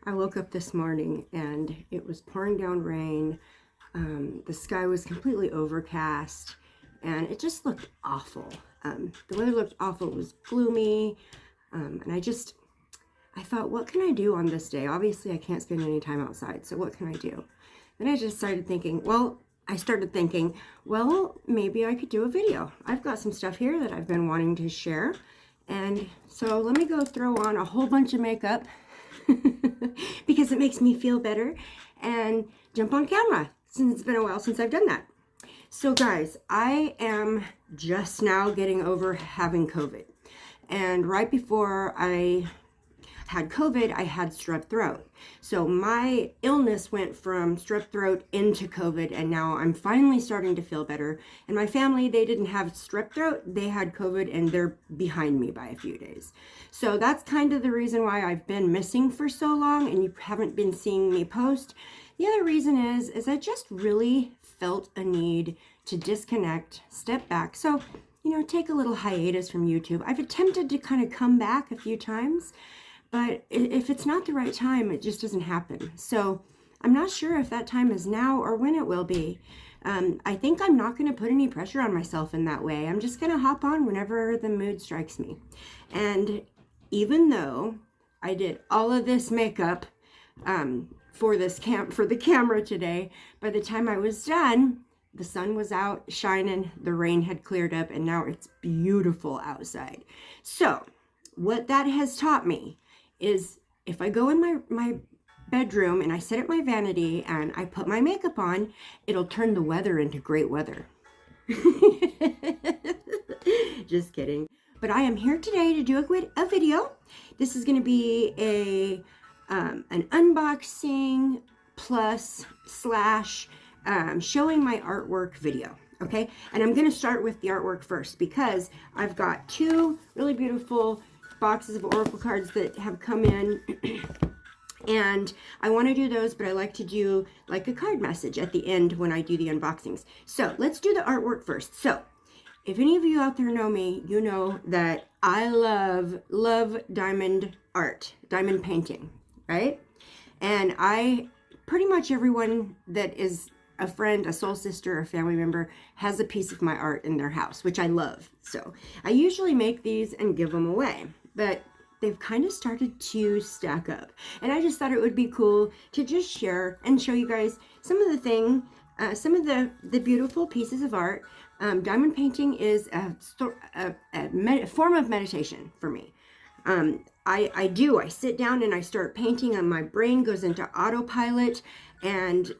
I woke up this morning and it was pouring down rain. The sky was completely overcast and it just looked awful. The weather looked awful. It was gloomy. And I thought, what can I do on this day? Obviously, I can't spend any time outside. So what can I do? Then I just started thinking, well, maybe I could do a video. I've got some stuff here that I've been wanting to share. And so let me go throw on a whole bunch of makeup because it makes me feel better and jump on camera since it's been a while since I've done that. So guys, I am just now getting over having COVID. And right before I had COVID, I had strep throat. So my illness went from strep throat into COVID, and now I'm finally starting to feel better. And my family, they didn't have strep throat, they had COVID, and they're behind me by a few days. So that's kind of the reason why I've been missing for so long and you haven't been seeing me post. The other reason is I just really felt a need to disconnect, step back. So, take a little hiatus from YouTube. I've attempted to kind of come back a few times, but if it's not the right time, it just doesn't happen. So I'm not sure if that time is now or when it will be. I think I'm not going to put any pressure on myself in that way. I'm just going to hop on whenever the mood strikes me. And even though I did all of this makeup for the camera today, by the time I was done, the sun was out shining, the rain had cleared up, and now it's beautiful outside. So what that has taught me is if I go in my bedroom and I sit at my vanity and I put my makeup on, it'll turn the weather into great weather. Just kidding. But I am here today to do a video. This is going to be an unboxing plus slash showing my artwork video. Okay, and I'm going to start with the artwork first because I've got two really beautiful boxes of Oracle cards that have come in and I want to do those, but I like to do like a card message at the end when I do the unboxings. So let's do the artwork first. So if any of you out there know me, you know that I love diamond art, diamond painting, right? And pretty much everyone that is a friend, a soul sister, a family member has a piece of my art in their house, which I love. So I usually make these and give them away, but they've kind of started to stack up. And I just thought it would be cool to just share and show you guys some of the beautiful pieces of art. Diamond painting is a form of meditation for me. I sit down and I start painting and my brain goes into autopilot, and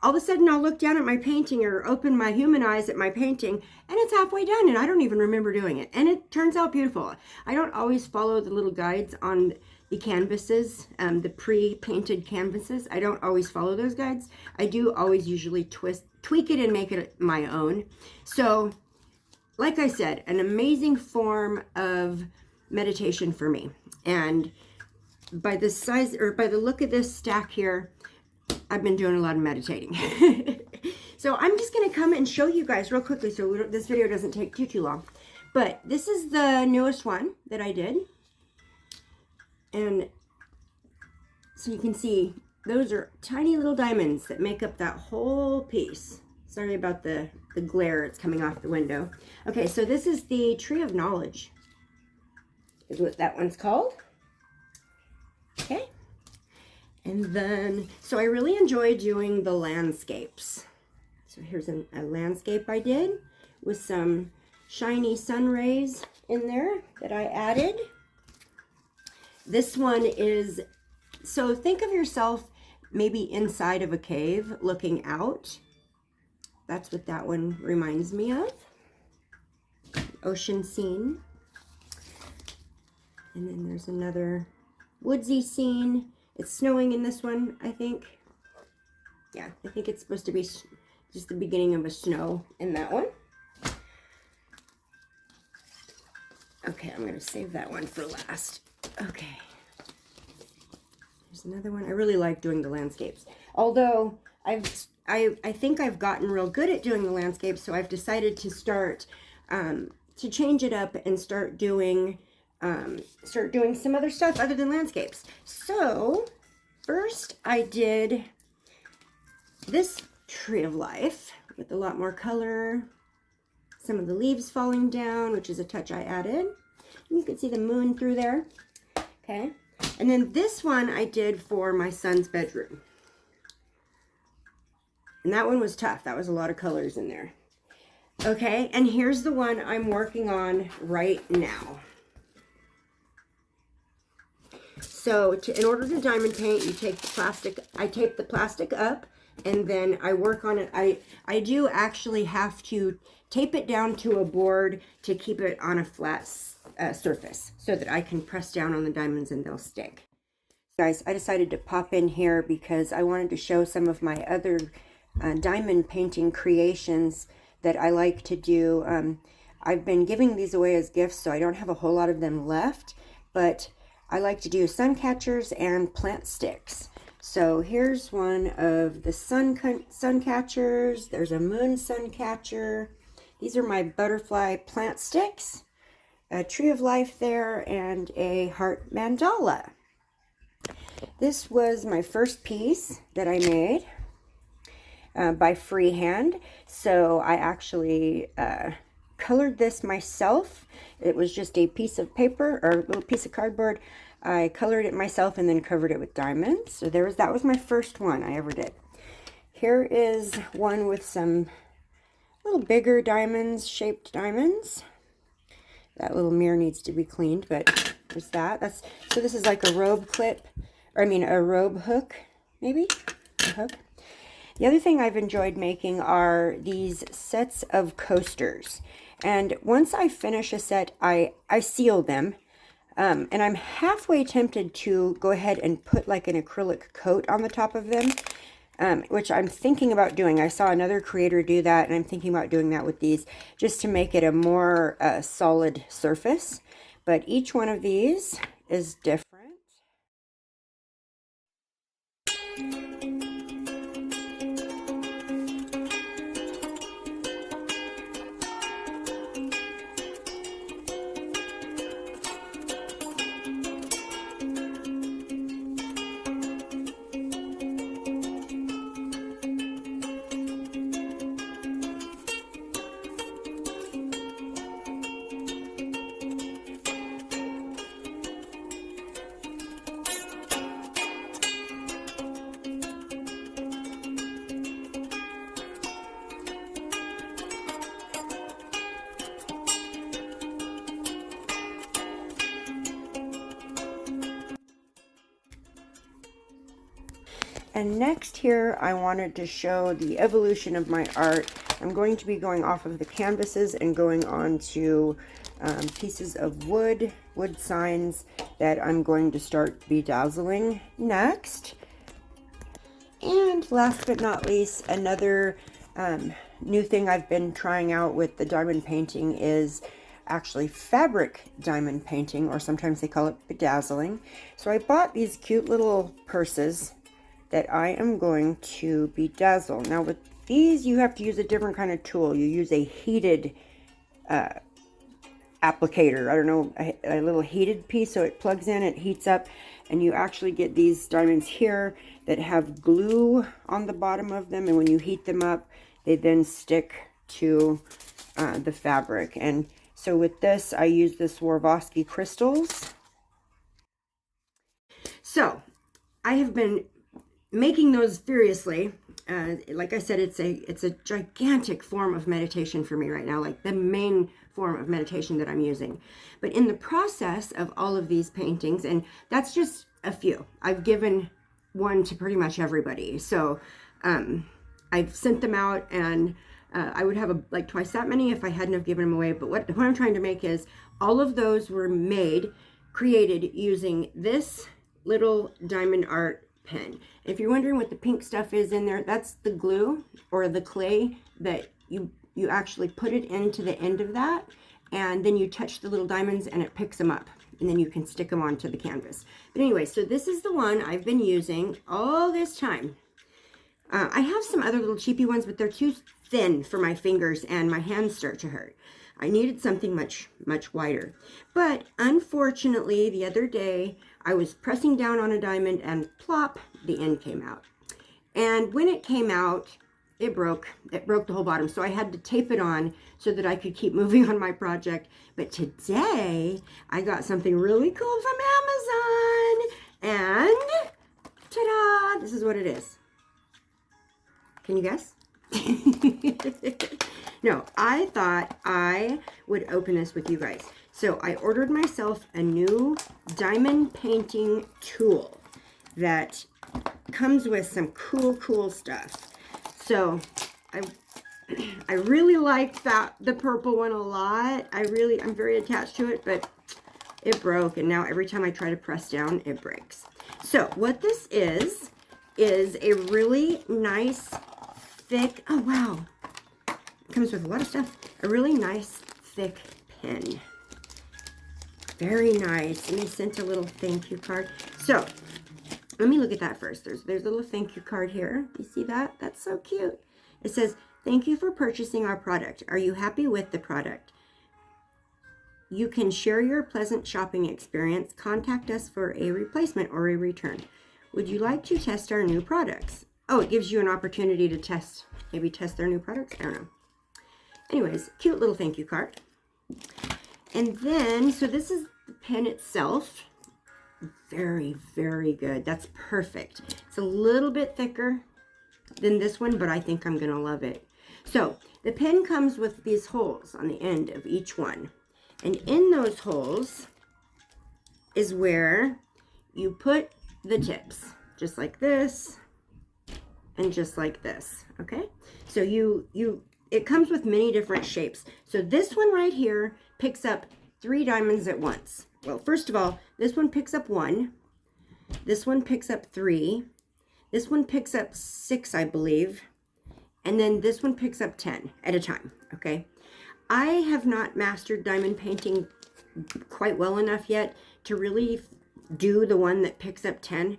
all of a sudden I'll look down at my painting or open my human eyes at my painting and it's halfway done and I don't even remember doing it. And it turns out beautiful. I don't always follow the little guides on the canvases, the pre-painted canvases. I don't always follow those guides. I do always usually tweak it and make it my own. So like I said, an amazing form of meditation for me. And by the size or by the look of this stack here, I've been doing a lot of meditating. So I'm just going to come and show you guys real quickly so this video doesn't take too long. But this is the newest one that I did. And so you can see those are tiny little diamonds that make up that whole piece. Sorry about the glare, it's coming off the window. Okay, so this is the Tree of Knowledge, is what that one's called. Okay. And then, so I really enjoy doing the landscapes. So here's a landscape I did with some shiny sun rays in there that I added. This one is, so think of yourself maybe inside of a cave looking out. That's what that one reminds me of. Ocean scene. And then there's another woodsy scene. It's snowing in this one, I think. Yeah, I think it's supposed to be just the beginning of a snow in that one. Okay, I'm going to save that one for last. Okay. There's another one. I really like doing the landscapes. Although I think I've gotten real good at doing the landscapes, so I've decided to start to change it up and start doing some other stuff other than landscapes. So first I did this Tree of Life with a lot more color. Some of the leaves falling down, which is a touch I added. You can see the moon through there. Okay. And then this one I did for my son's bedroom. And that one was tough. That was a lot of colors in there. Okay, and here's the one I'm working on right now. So in order to diamond paint, you take the plastic, I tape the plastic up, and then I work on it. I do actually have to tape it down to a board to keep it on a flat surface so that I can press down on the diamonds and they'll stick. Guys, I decided to pop in here because I wanted to show some of my other diamond painting creations that I like to do. I've been giving these away as gifts, so I don't have a whole lot of them left, but I like to do sun catchers and plant sticks. So here's one of the sun catchers. There's a moon sun catcher. These are my butterfly plant sticks, a Tree of Life there, and a heart mandala. This was my first piece that I made by freehand. So I actually colored this myself. It was just a piece of paper or a little piece of cardboard. I colored it myself and then covered it with diamonds. So that was my first one I ever did. Here is one with some little bigger diamonds, shaped diamonds. That little mirror needs to be cleaned, but there's that. So this is like a robe clip, or I mean a robe hook, maybe a hook. The other thing I've enjoyed making are these sets of coasters. And once I finish a set, I seal them. And I'm halfway tempted to go ahead and put like an acrylic coat on the top of them, which I'm thinking about doing. I saw another creator do that, and I'm thinking about doing that with these just to make it a more solid surface. But each one of these is different. And next here, I wanted to show the evolution of my art. I'm going to be going off of the canvases and going on to pieces of wood signs that I'm going to start bedazzling next. And last but not least, another new thing I've been trying out with the diamond painting is actually fabric diamond painting, or sometimes they call it bedazzling. So I bought these cute little purses that I am going to bedazzle. Now with these, you have to use a different kind of tool. You use a heated applicator. I don't know, a little heated piece, so it plugs in, it heats up, and you actually get these diamonds here that have glue on the bottom of them, and when you heat them up, they then stick to the fabric. And so with this, I use the Swarovski crystals. So I have been making those furiously. Like I said, it's a gigantic form of meditation for me right now, like the main form of meditation that I'm using. But in the process of all of these paintings, and that's just a few, I've given one to pretty much everybody. So I've sent them out, and I would have like twice that many if I hadn't have given them away. But what I'm trying to make is all of those were created using this little diamond art pen. If you're wondering what the pink stuff is in there, that's the glue or the clay that you actually put it into the end of that, and then you touch the little diamonds and it picks them up, and then you can stick them onto the canvas. But anyway, so this is the one I've been using all this time. I have some other little cheapy ones, but they're too thin for my fingers and my hands start to hurt. I needed something much wider. But unfortunately, the other day I was pressing down on a diamond and plop, the end came out. And when it came out, it broke the whole bottom. So I had to tape it on so that I could keep moving on my project. But today I got something really cool from Amazon. And ta-da! This is what it is. Can you guess? No, I thought I would open this with you guys. So I ordered myself a new diamond painting tool that comes with some cool stuff. So I really liked the purple one a lot. I'm very attached to it, but it broke, and now every time I try to press down, it breaks. So what this is a really nice thick, oh wow, it comes with a lot of stuff. A really nice thick pen. Very nice. And they sent a little thank you card. So let me look at that first. There's a little thank you card here. You see that? That's so cute. It says, thank you for purchasing our product. Are you happy with the product? You can share your pleasant shopping experience. Contact us for a replacement or a return. Would you like to test our new products? Oh, it gives you an opportunity to maybe test their new products. I don't know. Anyways, cute little thank you card. And then, so this is the pen itself. Very, very good. That's perfect. It's a little bit thicker than this one, but I think I'm going to love it. So the pen comes with these holes on the end of each one. And in those holes is where you put the tips, just like this and just like this. Okay. So it comes with many different shapes. So this one right here picks up 3 diamonds at once. Well, first of all, this one picks up 1. This one picks up 3. This one picks up 6, I believe. And then this one picks up 10 at a time, okay? I have not mastered diamond painting quite well enough yet to really do the one that picks up 10.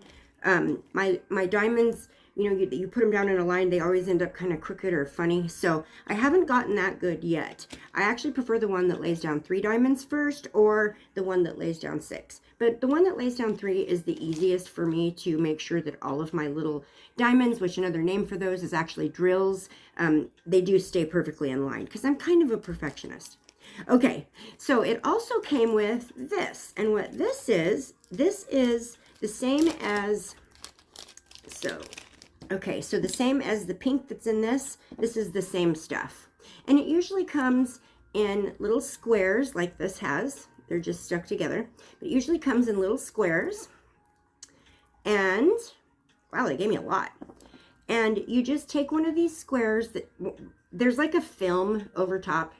My diamonds, you know, you put them down in a line, they always end up kind of crooked or funny. So I haven't gotten that good yet. I actually prefer the one that lays down 3 diamonds first, or the one that lays down 6. But the one that lays down 3 is the easiest for me to make sure that all of my little diamonds, which another name for those is actually drills, they do stay perfectly in line because I'm kind of a perfectionist. Okay, so it also came with this. And what this is the same as, okay, so the same as the pink that's in this is the same stuff. And it usually comes in little squares like this has. They're just stuck together. But it usually comes in little squares. And, wow, they gave me a lot. And you just take one of these squares that, there's like a film over top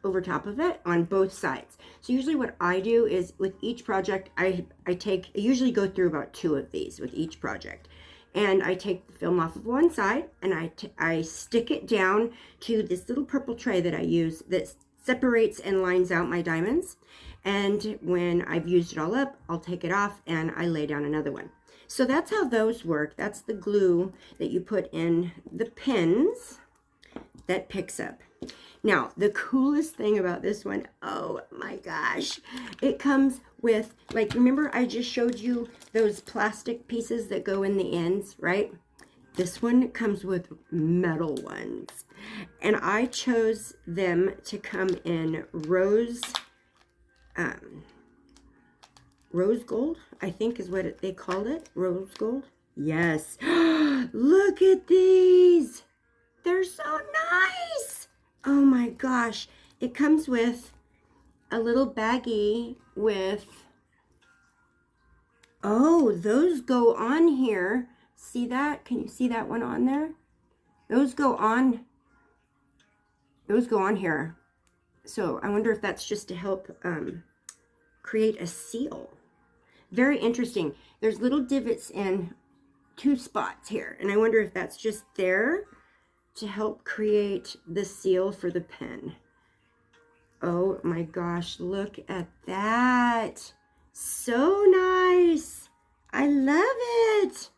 of it on both sides. So usually what I do is with each project, I usually go through about 2 of these with each project. And I take the film off of one side and I stick it down to this little purple tray that I use that separates and lines out my diamonds. And when I've used it all up, I'll take it off and I lay down another one. So that's how those work. That's the glue that you put in the pins that picks up. Now, the coolest thing about this one, oh my gosh, it comes with, like, remember I just showed you those plastic pieces that go in the ends, right? This one comes with metal ones. And I chose them to come in rose gold, I think is what they called it. Rose gold. Yes. Look at these. They're so nice. Oh my gosh. It comes with a little baggie with, oh, those go on here. See that? Can you see that one on there? Those go on here. So I wonder if that's just to help create a seal. Very interesting. There's little divots in 2 spots here. And I wonder if that's just there to help create the seal for the pen. Oh my gosh, look at that. So nice. I love it.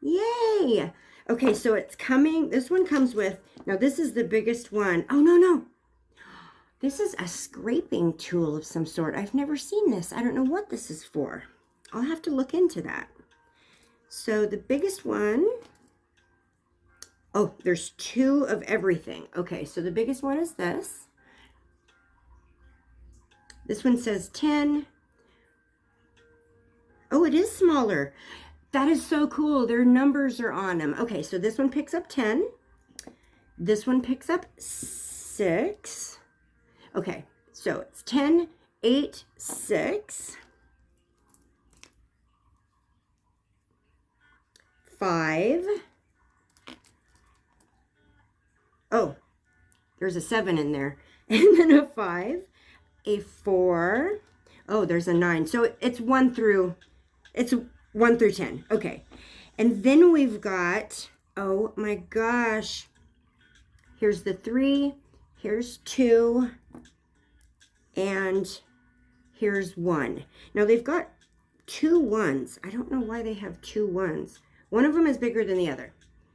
Yay. Okay, so it's coming. This one comes with, now this is the biggest one. Oh, no. This is a scraping tool of some sort. I've never seen this. I don't know what this is for. I'll have to look into that. So the biggest one, oh, there's 2 of everything. Okay, so the biggest one is this. This one says 10. Oh, it is smaller. That is so cool. Their numbers are on them. Okay, so this one picks up 10. This one picks up 6. Okay, so it's 10, 8, 6, 5. Oh, there's a 7 in there. And then a 5, a 4. Oh, there's a 9. So it's 1 through 10. Okay. And then we've got, oh my gosh. Here's the 3, here's 2, and here's 1. Now they've got 2 1s. I don't know why they have 2 1s. One of them is bigger than the other.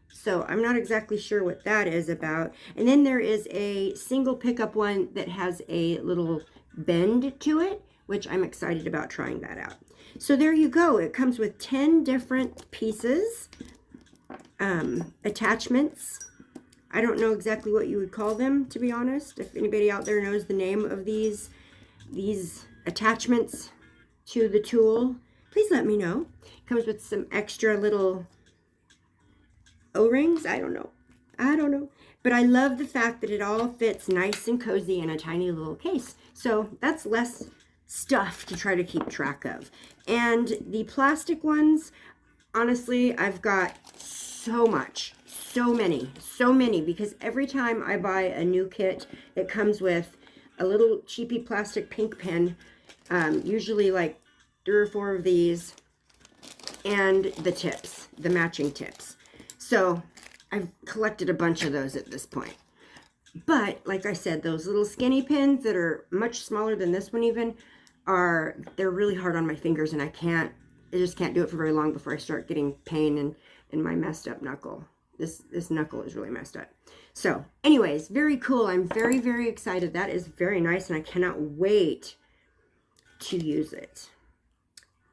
So I'm not exactly sure what that is about. And then there is a single pickup one that has a little bend to it, which I'm excited about trying that out. So there you go. It comes with 10 different pieces, attachments. I don't know exactly what you would call them, to be honest. If anybody out there knows the name of these attachments to the tool, please let me know. It comes with some extra little O-rings. I don't know. But I love the fact that it all fits nice and cozy in a tiny little case. So that's less stuff to try to keep track of. And the plastic ones, honestly, I've got so many, because every time I buy a new kit, it comes with a little cheapy plastic pink pen, usually like 3 or 4 of these, and the tips, the matching tips. So I've collected a bunch of those at this point. But like I said, those little skinny pins that are much smaller than this one even, they're really hard on my fingers, and I just can't do it for very long before I start getting pain in my messed up knuckle. This knuckle is really messed up. So anyways, very cool. I'm very, very excited. That is very nice, and I cannot wait to use it.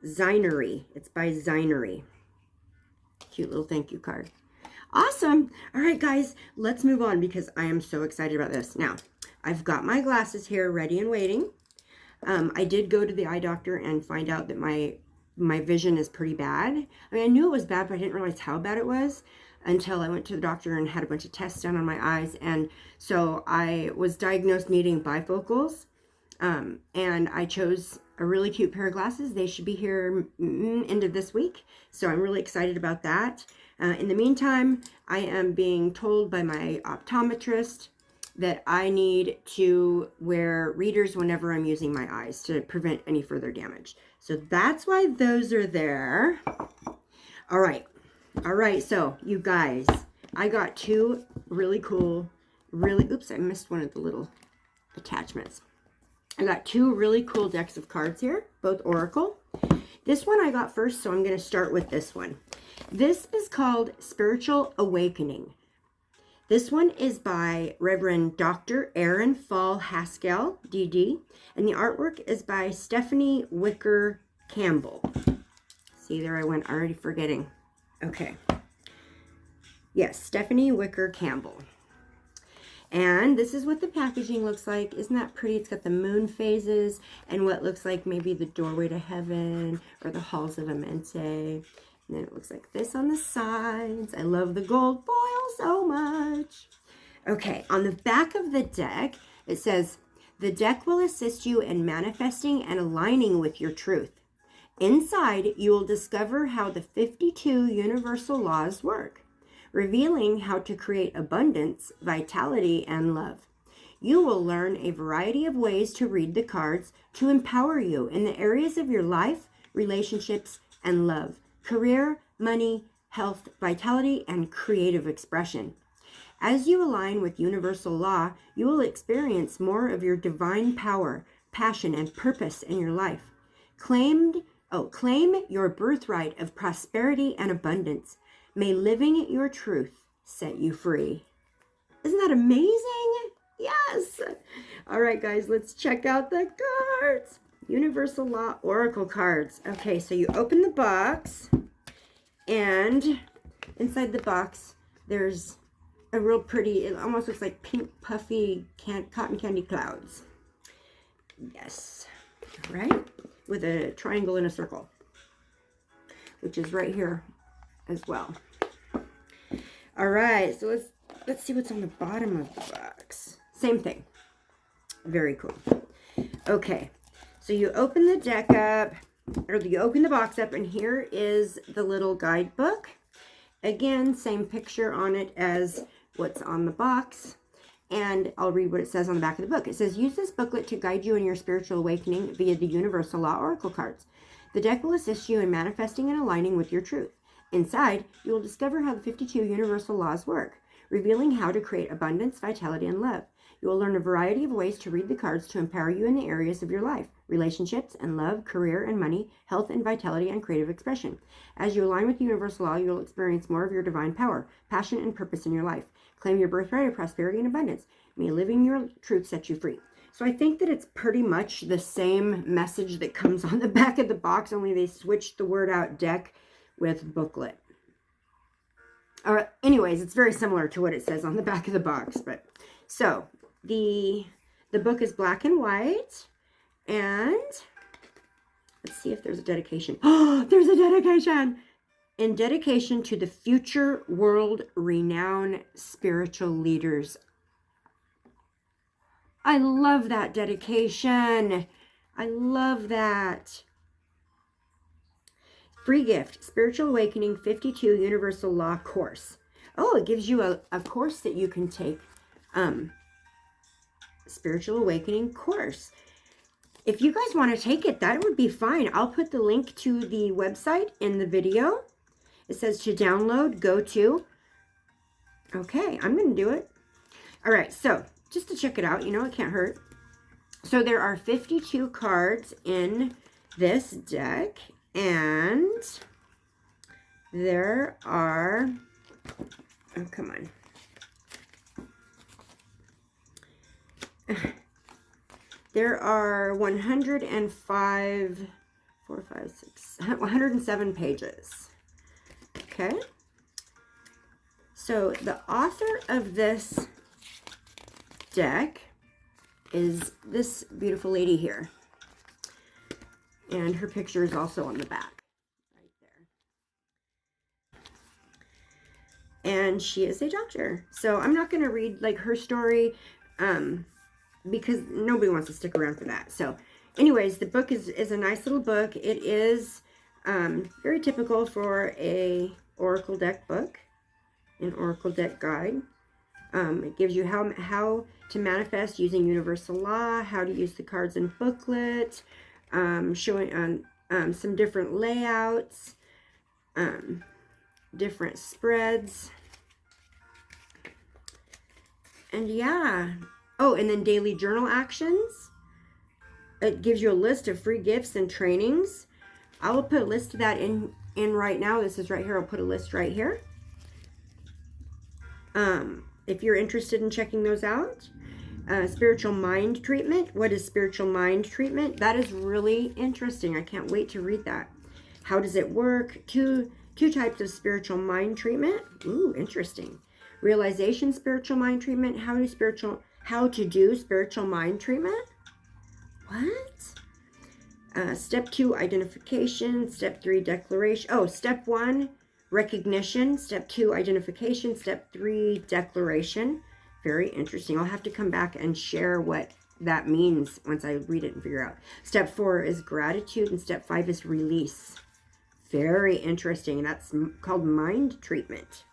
Zinery. It's by Zinery. Cute little thank you card. Awesome. All right, guys, let's move on because I am so excited about this. Now, I've got my glasses here ready and waiting. I did go to the eye doctor and find out that my vision is pretty bad. I mean, I knew it was bad, but I didn't realize how bad it was until I went to the doctor and had a bunch of tests done on my eyes. And so I was diagnosed needing bifocals. And I chose a really cute pair of glasses. They should be here end of this week. So I'm really excited about that. In the meantime, I am being told by my optometrist that I need to wear readers whenever I'm using my eyes to prevent any further damage. So that's why those are there. All right. So you guys, I got 2 really cool, oops, I missed one of the little attachments. I got 2 really cool decks of cards here, both Oracle. This one I got first, so I'm going to start with this one. This is called Spiritual Awakening. This one is by Reverend Dr. Aaron Fall Haskell, DD, and the artwork is by Stephanie Wicker Campbell. See, there I went, already forgetting. Okay. Yes, Stephanie Wicker Campbell. And this is what the packaging looks like. Isn't that pretty? It's got the moon phases and what looks like maybe the doorway to heaven or the halls of Amense. And then it looks like this on the sides. I love the gold foil so much. Okay, on the back of the deck, it says, the deck will assist you in manifesting and aligning with your truth. Inside, you will discover how the 52 universal laws work, revealing how to create abundance, vitality, and love. You will learn a variety of ways to read the cards to empower you in the areas of your life, relationships, and love, career, money, health, vitality, and creative expression. As you align with universal law, you will experience more of your divine power, passion, and purpose in your life. Claim your birthright of prosperity and abundance. May living your truth set you free. Isn't that amazing? Yes. All right, guys, let's check out the cards. Universal Law Oracle cards. Okay, so you open the box, and inside the box, there's a real pretty, it almost looks like pink, puffy cotton candy clouds. Yes, right? With a triangle and a circle, which is right here as well. All right, so let's see what's on the bottom of the box. Same thing. Very cool. Okay, so you open the deck up, or you open the box up, and here is the little guidebook. Again, same picture on it as what's on the box. And I'll read what it says on the back of the book. It says, use this booklet to guide you in your spiritual awakening via the Universal Law Oracle cards. The deck will assist you in manifesting and aligning with your truth. Inside, you will discover how the 52 universal laws work, revealing how to create abundance, vitality, and love. You will learn a variety of ways to read the cards to empower you in the areas of your life: relationships and love, career and money, health and vitality, and creative expression. As you align with the universal law, you will experience more of your divine power, passion, and purpose in your life. Claim your birthright of prosperity and abundance. May living your truth set you free. So I think that it's pretty much the same message that comes on the back of the box, only they switched the word out deck with booklet. All right, anyways, it's very similar to what it says on the back of the box. But so the book is black and white, and let's see if there's a dedication. Oh, there's a dedication. In dedication to the future world-renowned spiritual leaders. I love that dedication. I love that. Free gift, Spiritual Awakening 52 Universal Law course. Oh, it gives you a course that you can take. Spiritual Awakening course. If you guys want to take it, that would be fine. I'll put the link to the website in the video. It says to download, go to. Okay, I'm going to do it. All right, so just to check it out, you know, it can't hurt. So there are 52 cards in this deck, and there are, oh, come on. There are 107 pages. Okay. So the author of this deck is this beautiful lady here. And her picture is also on the back. Right there. And she is a doctor. So I'm not going to read like her story because nobody wants to stick around for that. So anyways, the book is a nice little book. It is very typical for a Oracle deck book, an Oracle deck guide. It gives you how to manifest using universal law, how to use the cards and booklet, showing some different layouts, different spreads, and yeah. Oh, and then daily journal actions. It gives you a list of free gifts and trainings. I will put a list of that in right now. This is right here. I'll put a list right here. If you're interested in checking those out. Spiritual mind treatment. What is spiritual mind treatment? That is really interesting. I can't wait to read that. How does it work? Two types of spiritual mind treatment. Ooh, interesting. Realization spiritual mind treatment. How to do spiritual mind treatment. What? Step 2, identification. Step 3, declaration. Oh, step 1, recognition. Step 2, identification. Step 3, declaration. Very interesting. I'll have to come back and share what that means once I read it and figure out. Step 4 is gratitude, and step 5 is release. Very interesting. That's called mind treatment.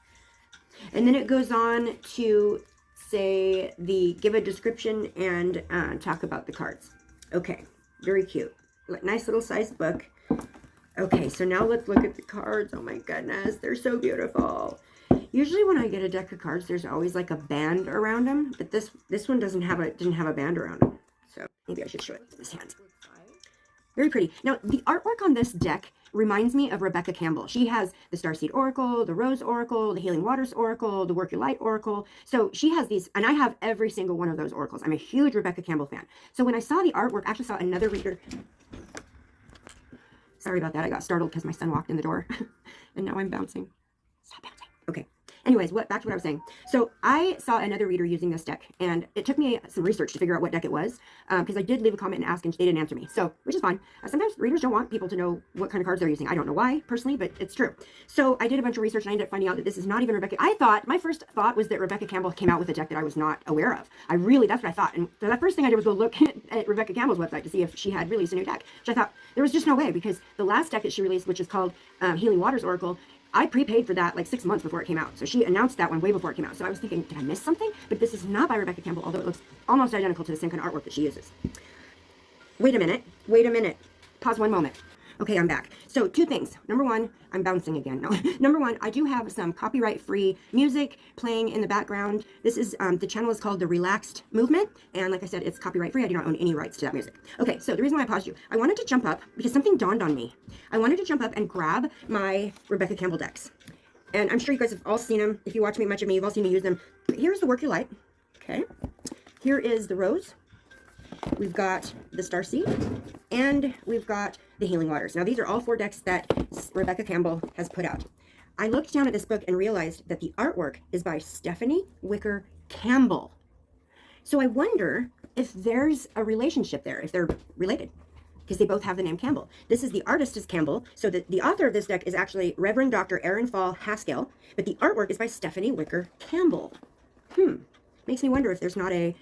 And then it goes on to say give a description and talk about the cards. Okay, very cute. Nice little sized book. Okay, so now let's look at the cards. Oh my goodness, they're so beautiful. Usually when I get a deck of cards, there's always like a band around them, but this one didn't have a band around them. So maybe I should show it in this hand. Very pretty. Now, the artwork on this deck reminds me of Rebecca Campbell. She has the Starseed Oracle, the Rose Oracle, the Healing Waters Oracle, the Work Your Light Oracle. So she has these, and I have every single one of those oracles. I'm a huge Rebecca Campbell fan. So when I saw the artwork, I actually saw another reader. Sorry about that. I got startled because my son walked in the door and now I'm bouncing. Stop bouncing. Okay. Anyways, back to what I was saying. So I saw another reader using this deck, and it took me some research to figure out what deck it was, because I did leave a comment and ask, and they didn't answer me. So, which is fine. Sometimes readers don't want people to know what kind of cards they're using. I don't know why, personally, but it's true. So I did a bunch of research, and I ended up finding out that this is not even Rebecca. My first thought was that Rebecca Campbell came out with a deck that I was not aware of. That's what I thought. And so the first thing I did was go look at Rebecca Campbell's website to see if she had released a new deck, which I thought there was just no way, because the last deck that she released, which is called Healing Waters Oracle, I prepaid for that like 6 months before it came out. So she announced that one way before it came out. So I was thinking, did I miss something? But this is not by Rebecca Campbell, although it looks almost identical to the same kind of artwork that she uses. Wait a minute. Pause one moment. Okay, I'm back. So 2 things. Number 1, I'm bouncing again. No. Number 1, I do have some copyright-free music playing in the background. This is, the channel is called The Relaxed Movement. And like I said, it's copyright-free. I do not own any rights to that music. Okay, so the reason why I paused you, I wanted to jump up because something dawned on me. I wanted to jump up and grab my Rebecca Campbell decks. And I'm sure you guys have all seen them. If you watch much of me, you've all seen me use them. Here's the Work Your Light. Okay. Here is the Rose. We've got the Starseed, and we've got the Healing Waters. Now, these are all 4 decks that Rebecca Campbell has put out. I looked down at this book and realized that the artwork is by Stephanie Wicker Campbell. So I wonder if there's a relationship there, if they're related, because they both have the name Campbell. This is the artist is Campbell, so the author of this deck is actually Reverend Dr. Aaron Fall Haskell, but the artwork is by Stephanie Wicker Campbell. Makes me wonder if there's not if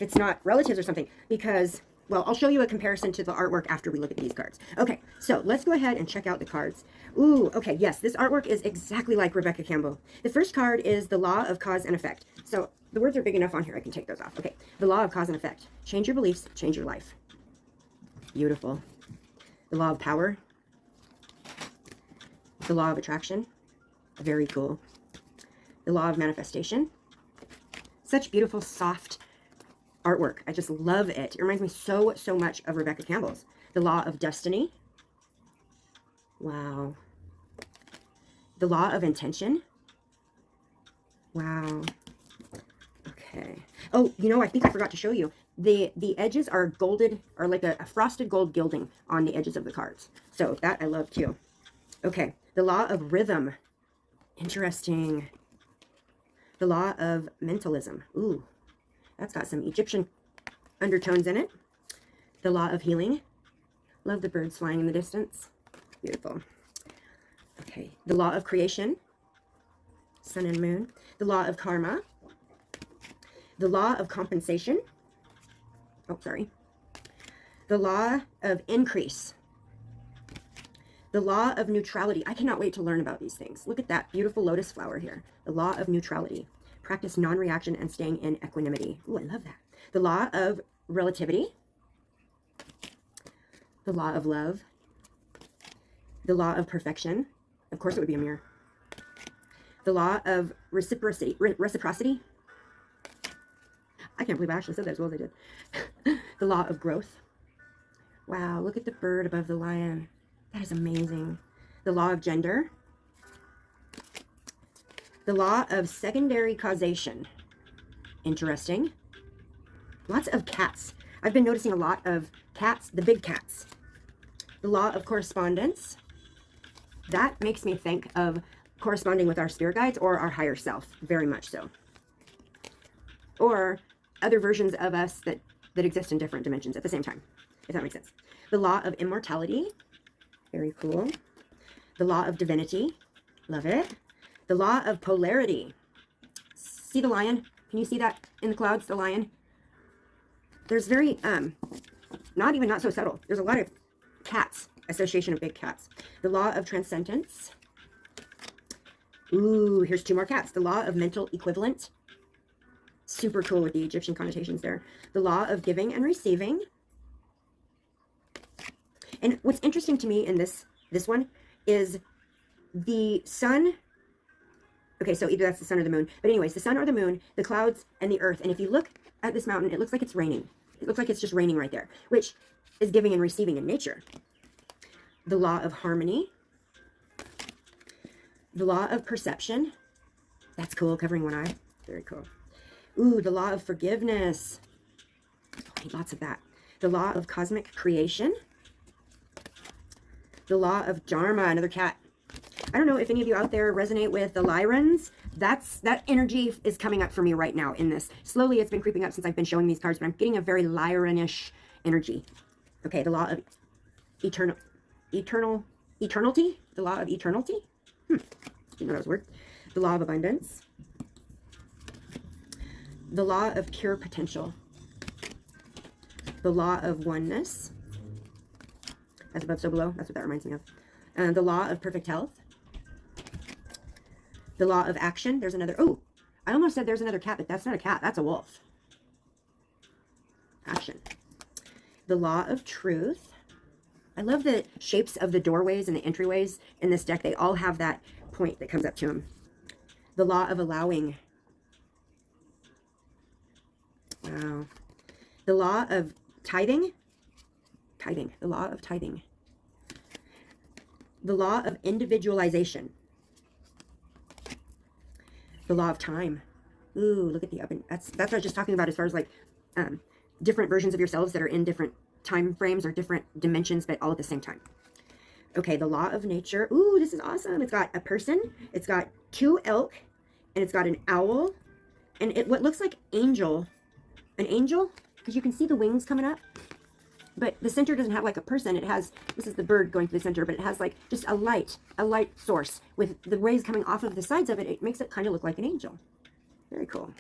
it's not relatives or something, because, well, I'll show you a comparison to the artwork after we look at these cards. Okay, so let's go ahead and check out the cards. Ooh, okay, yes, this artwork is exactly like Rebecca Campbell. The first card is the Law of Cause and Effect. So the words are big enough on here, I can take those off. Okay, the Law of Cause and Effect. Change your beliefs, change your life. Beautiful. The Law of Power. The Law of Attraction. Very cool. The Law of Manifestation. Such beautiful, soft artwork. I just love it. It reminds me so much of Rebecca Campbell's. The Law of Destiny. Wow. The Law of Intention. Wow. Okay. Oh, you know, I think I forgot to show you. The edges are golded, or like a frosted gold gilding on the edges of the cards. So that I love too. Okay. The Law of Rhythm. Interesting. The Law of Mentalism. Ooh, that's got some Egyptian undertones in it. The Law of Healing. Love the birds flying in the distance. Beautiful. Okay. The Law of Creation. Sun and Moon. The Law of Karma. The Law of Compensation. Oh, sorry. The Law of Increase. The Law of Neutrality. I cannot wait to learn about these things. Look at that beautiful lotus flower here. The Law of Neutrality. Practice non-reaction and staying in equanimity. Ooh, I love that. The Law of Relativity. The Law of Love. The Law of Perfection. Of course it would be a mirror. The Law of Reciprocity. Reciprocity. I can't believe I actually said that as well as I did. The Law of Growth. Wow, look at the bird above the lion. That is amazing. The Law of Gender. The Law of Secondary Causation. Interesting. Lots of cats. I've been noticing a lot of cats, the big cats. The Law of Correspondence. That makes me think of corresponding with our spirit guides or our higher self, very much so. Or other versions of us that exist in different dimensions at the same time, if that makes sense. The Law of Immortality. Very cool. The Law of Divinity. Love it. The Law of Polarity. See the lion? Can you see that in the clouds, the lion? There's very, not so subtle. There's a lot of cats, association of big cats. The Law of Transcendence. Ooh, here's 2 more cats. The Law of Mental Equivalent. Super cool with the Egyptian connotations there. The Law of Giving and Receiving. And what's interesting to me in this one is the sun. Okay, so either that's the sun or the moon. But anyways, the sun or the moon, the clouds, and the earth. And if you look at this mountain, it looks like it's raining. It looks like it's just raining right there, which is giving and receiving in nature. the law of harmony, the law of perception. That's cool, covering one eye. Very cool. Ooh, the law of forgiveness. Oh, I need lots of that. The law of cosmic creation. The law of Dharma, another cat. I don't know if any of you out there resonate with the Lyrans. That energy is coming up for me right now in this. Slowly, it's been creeping up since I've been showing these cards, but I'm getting a very Lyranish energy. Okay, the law of eternality. The law of eternality. Didn't know that was a word. The law of abundance. The law of pure potential. The law of oneness. As above, so below. That's what that reminds me of. The law of perfect health. The law of action. There's another. Oh, I almost said there's another cat, but that's not a cat. That's a wolf. Action. The law of truth. I love the shapes of the doorways and the entryways in this deck. They all have that point that comes up to them. The law of allowing. Wow. The law of tithing. Tithing. The law of tithing. The law of individualization. The law of time. Ooh, look at the up and that's what I was just talking about as far as like different versions of yourselves that are in different time frames or different dimensions, but all at the same time. Okay, the law of nature. Ooh, this is awesome. It's got a person, it's got 2 elk, and it's got an owl, and what looks like an angel, because you can see the wings coming up. But the center doesn't have like a person. It has, this is the bird going to the center, but it has like just a light source with the rays coming off of the sides of it. It makes it kind of look like an angel. Very cool.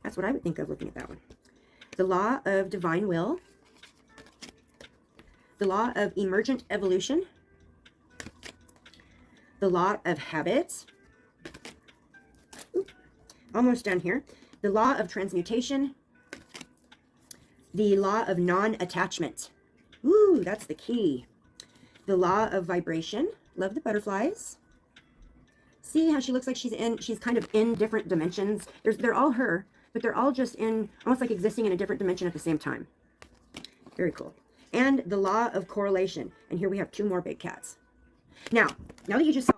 That's what I would think of looking at that one. The law of divine will. The law of emergent evolution. The law of habits. Ooh, almost done here. The law of transmutation. The law of non-attachment. Ooh, that's the key. The law of vibration. Love the butterflies. See how she looks like she's kind of in different dimensions. They're all her, but they're all just in, almost like existing in a different dimension at the same time. Very cool. And the law of correlation. And here we have 2 more big cats. Now that you just saw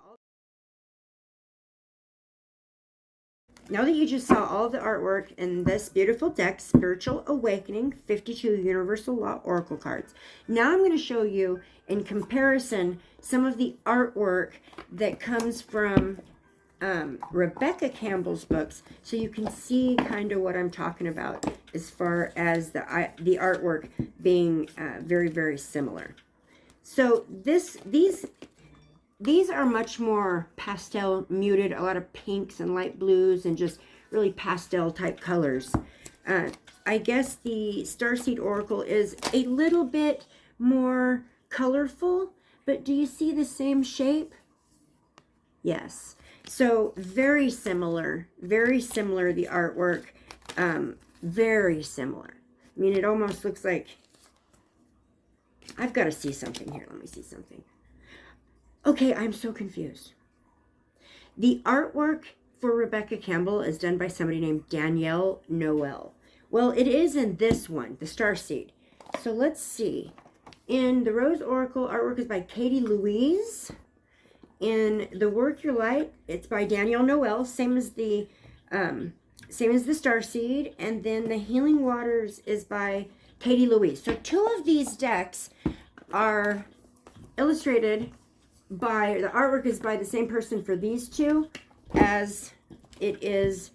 all of the artwork in this beautiful deck, Spiritual Awakening 52 Universal Law Oracle cards, now I'm going to show you in comparison some of the artwork that comes from Rebecca Campbell's books, so you can see kind of what I'm talking about as far as the artwork being very, very similar. So these are much more pastel muted, a lot of pinks and light blues and just really pastel type colors. I guess the Starseed Oracle is a little bit more colorful, but do you see the same shape? Yes. So very similar, the artwork, very similar. I mean, it almost looks like, I've got to see something here. Let me see something. Okay, I'm so confused. The artwork for Rebecca Campbell is done by somebody named Danielle Noel. Well, it is in this one, the Starseed. So let's see. In the Rose Oracle, artwork is by Katie Louise. In the Work Your Light, it's by Danielle Noel, same as the Starseed. And then the Healing Waters is by Katie Louise. So 2 of these decks are illustrated by, the artwork is by the same person for these 2 as it is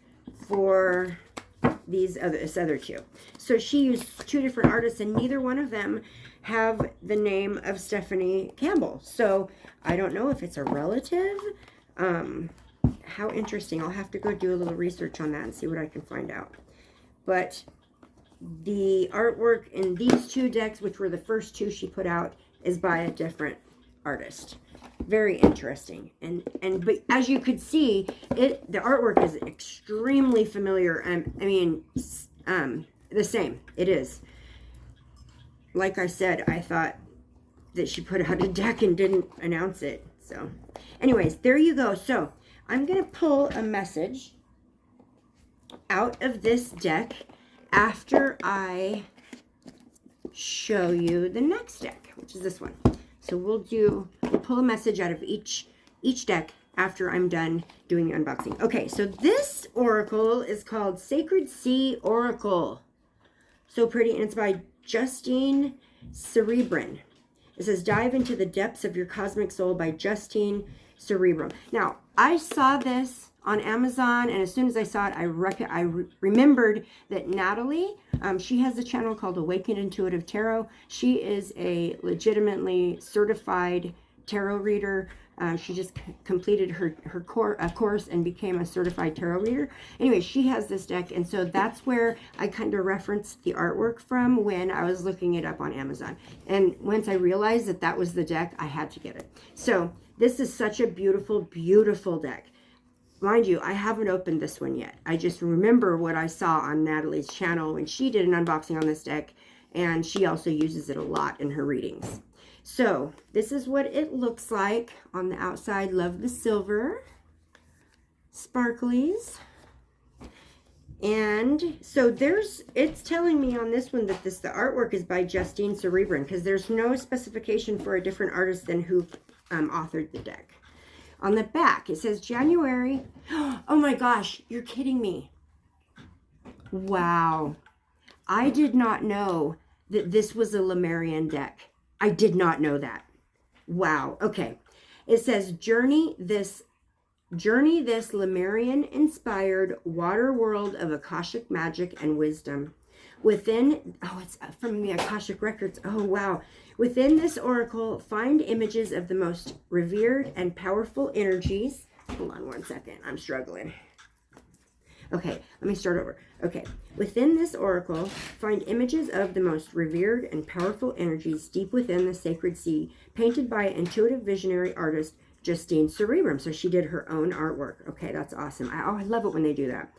for this other 2. So she used 2 different artists, and neither one of them have the name of Stephanie Campbell. So I don't know if it's a relative. How interesting. I'll have to go do a little research on that and see what I can find out. But the artwork in these 2 decks, which were the first 2 she put out, is by a different artist. Very interesting. But as you could see, the artwork is extremely familiar. I mean, the same. It is. Like I said, I thought that she put out a deck and didn't announce it. So anyways, there you go. So I'm going to pull a message out of this deck after I show you the next deck, which is this one. So we'll pull a message out of each deck after I'm done doing the unboxing. Okay, so this oracle is called Sacred Sea Oracle. So pretty, and it's by Justine Cerebrin. It says, dive into the depths of your cosmic soul by Justine Cerebrin. Now, I saw this on Amazon, and as soon as I saw it, I remembered that Natalie, she has a channel called Awakened Intuitive Tarot. She is a legitimately certified tarot reader. She just completed her course and became a certified tarot reader. Anyway, she has this deck, and so that's where I kind of referenced the artwork from when I was looking it up on Amazon. And once I realized that that was the deck, I had to get it. So this is such a beautiful, beautiful deck. Mind you, I haven't opened this one yet. I just remember what I saw on Natalie's channel when she did an unboxing on this deck, and she also uses it a lot in her readings. So this is what it looks like on the outside. Love the silver sparklies. And so it's telling me on this one that the artwork is by Justine Cerebrin, because there's no specification for a different artist than who authored the deck. On the back, it says January. Oh my gosh, you're kidding me. Wow. I did not know that this was a Lemurian deck. I did not know that. Wow. Okay. It says, journey this Lemurian-inspired water world of Akashic magic and wisdom. Within, it's from the Akashic Records. Oh, wow. Within this oracle, find images of the most revered and powerful energies. Hold on one second. I'm struggling. Okay, let me start over. Okay, within this oracle, find images of the most revered and powerful energies deep within the sacred sea, painted by intuitive visionary artist Justine Cerebrin. So she did her own artwork. Okay, that's awesome. I love it when they do that.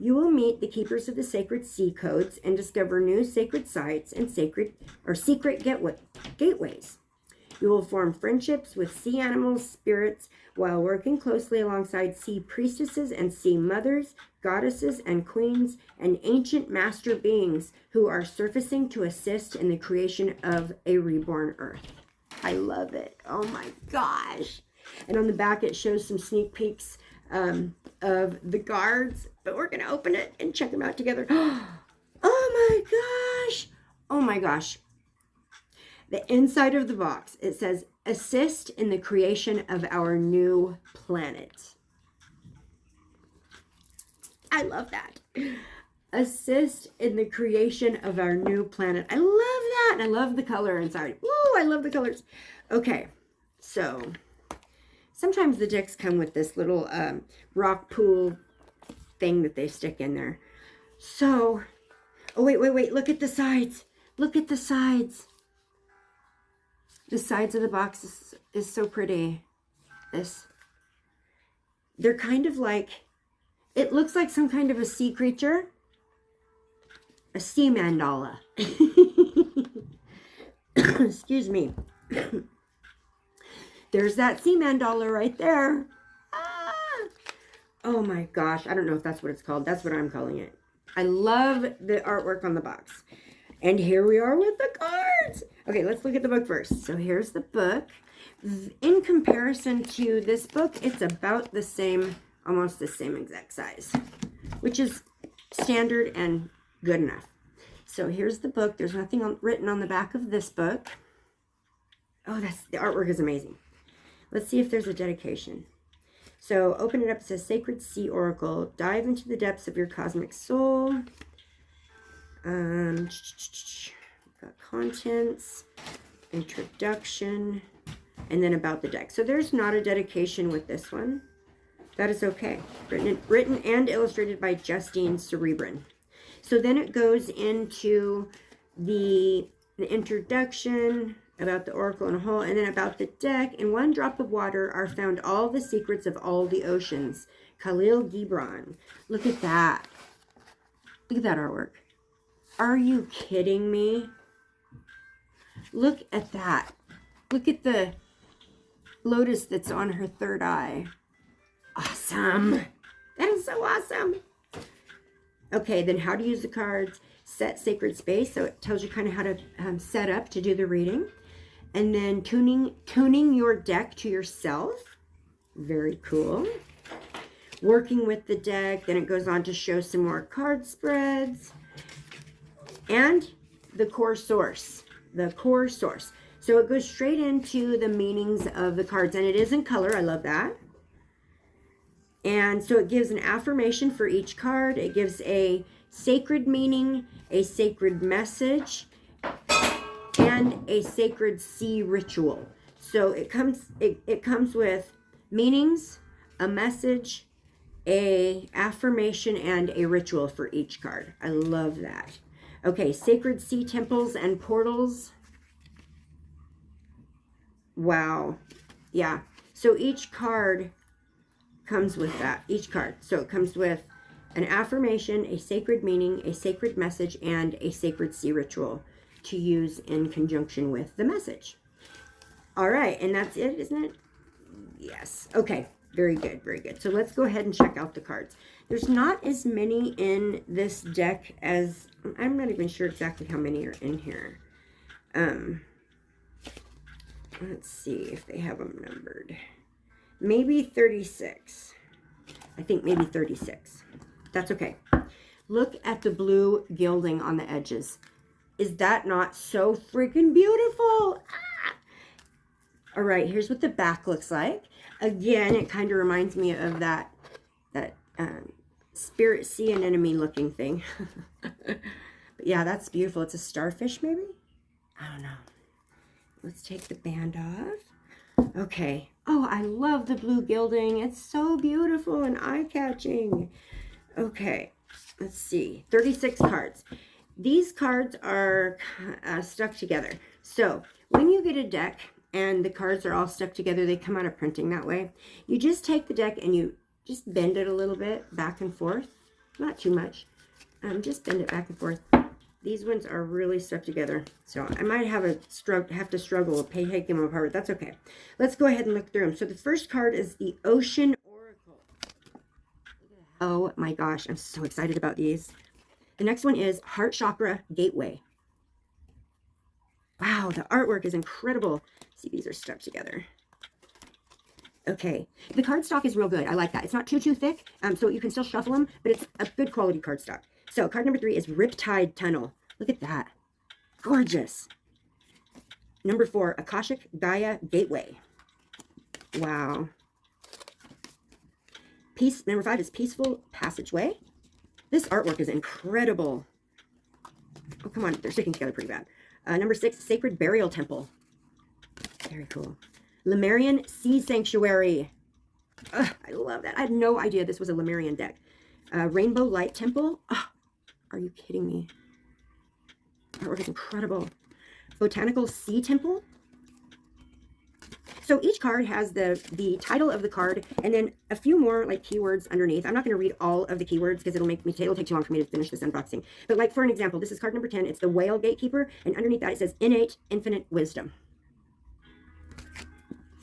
You will meet the keepers of the sacred sea codes and discover new sacred sites and secret gateways. You will form friendships with sea animals, spirits, while working closely alongside sea priestesses and sea mothers, goddesses and queens, and ancient master beings who are surfacing to assist in the creation of a reborn earth. I love it. Oh my gosh. And on the back, it shows some sneak peeks of the guards, but we're going to open it and check them out together. Oh my gosh. Oh my gosh. The inside of the box, it says, assist in the creation of our new planet. I love that. Assist in the creation of our new planet. I love that. And I love the color inside. Woo, I love the colors. Okay, so sometimes the decks come with this little rock pool thing that they stick in there. So, oh, wait. Look at the sides. Look at the sides. The sides of the box is so pretty. They're kind of like, it looks like some kind of a sea creature. A sea mandala. Excuse me. There's that sea mandala right there. Ah! Oh my gosh. I don't know if that's what it's called. That's what I'm calling it. I love the artwork on the box. And here we are with the cards. Okay, let's look at the book first. So here's the book. In comparison to this book, it's about the same, almost the same exact size, which is standard and good enough. So here's the book. There's nothing written on the back of this book. Oh, the artwork is amazing. Let's see if there's a dedication. So open it up. It says Sacred Sea Oracle. Dive into the depths of your cosmic soul. Got contents, introduction, and then about the deck. So there's not a dedication with this one. That is okay. Written and illustrated by Justine Cerebrin. So then it goes into the introduction, about the oracle in a whole, and then about the deck. In one drop of water are found all the secrets of all the oceans. Khalil Gibran. Look at that. Look at that artwork. Are you kidding me? Look at that. Look at the lotus that's on her third eye. Awesome. That is so awesome. Okay, then how to use the cards. Set sacred space. So it tells you kind of how to set up to do the reading. And then tuning your deck to yourself. Very cool. Working with the deck. Then it goes on to show some more card spreads. And the core source. The core source. So it goes straight into the meanings of the cards. And it is in color. I love that. And so it gives an affirmation for each card. It gives a sacred meaning, a sacred message, and a sacred sea ritual. So it comes with meanings, a message, a affirmation, and a ritual for each card. I love that. Okay, sacred sea temples and portals. Wow. Yeah. So each card comes with that. Each card. So it comes with an affirmation, a sacred meaning, a sacred message, and a sacred sea ritual to use in conjunction with the message. All right, and that's it, isn't it? Yes. Okay, very good, very good. So let's go ahead and check out the cards. There's not as many in this deck as, I'm not even sure exactly how many are in here. Let's see if they have them numbered. Maybe 36. I think maybe 36. That's okay. Look at the blue gilding on the edges. Is that not so freaking beautiful? Ah! All right, here's what the back looks like. Again, it kind of reminds me of that spirit sea anemone looking thing. But yeah, that's beautiful. It's a starfish, maybe? I don't know. Let's take the band off. Okay. Oh, I love the blue gilding. It's so beautiful and eye-catching. Okay, let's see. 36 cards. These cards are stuck together. So when you get a deck and the cards are all stuck together, they come out of printing that way. You just take the deck and you just bend it a little bit back and forth. Not too much. Just bend it back and forth. These ones are really stuck together. So I might have to struggle to take them apart. That's okay. Let's go ahead and look through them. So the first card is the Ocean Oracle. Oh my gosh, I'm so excited about these. The next one is Heart Chakra Gateway. Wow, the artwork is incredible. See, these are stuck together. Okay, the cardstock is real good. I like that. It's not too thick, so you can still shuffle them, but it's a good quality cardstock. So card number 3 is Riptide Tunnel. Look at that. Gorgeous. Number 4, Akashic Gaia Gateway. Wow. Number 5 is Peaceful Passageway. This artwork is incredible. Oh, come on. They're sticking together pretty bad. Number 6, Sacred Burial Temple. Very cool. Lemurian Sea Sanctuary. Ugh, I love that. I had no idea this was a Lemurian deck. Rainbow Light Temple. Oh, are you kidding me? Artwork is incredible. Botanical Sea Temple. So each card has the title of the card and then a few more like keywords underneath. I'm not going to read all of the keywords because it'll take too long for me to finish this unboxing. But like for an example, this is card number 10. It's the Whale Gatekeeper, and underneath that it says Innate Infinite Wisdom.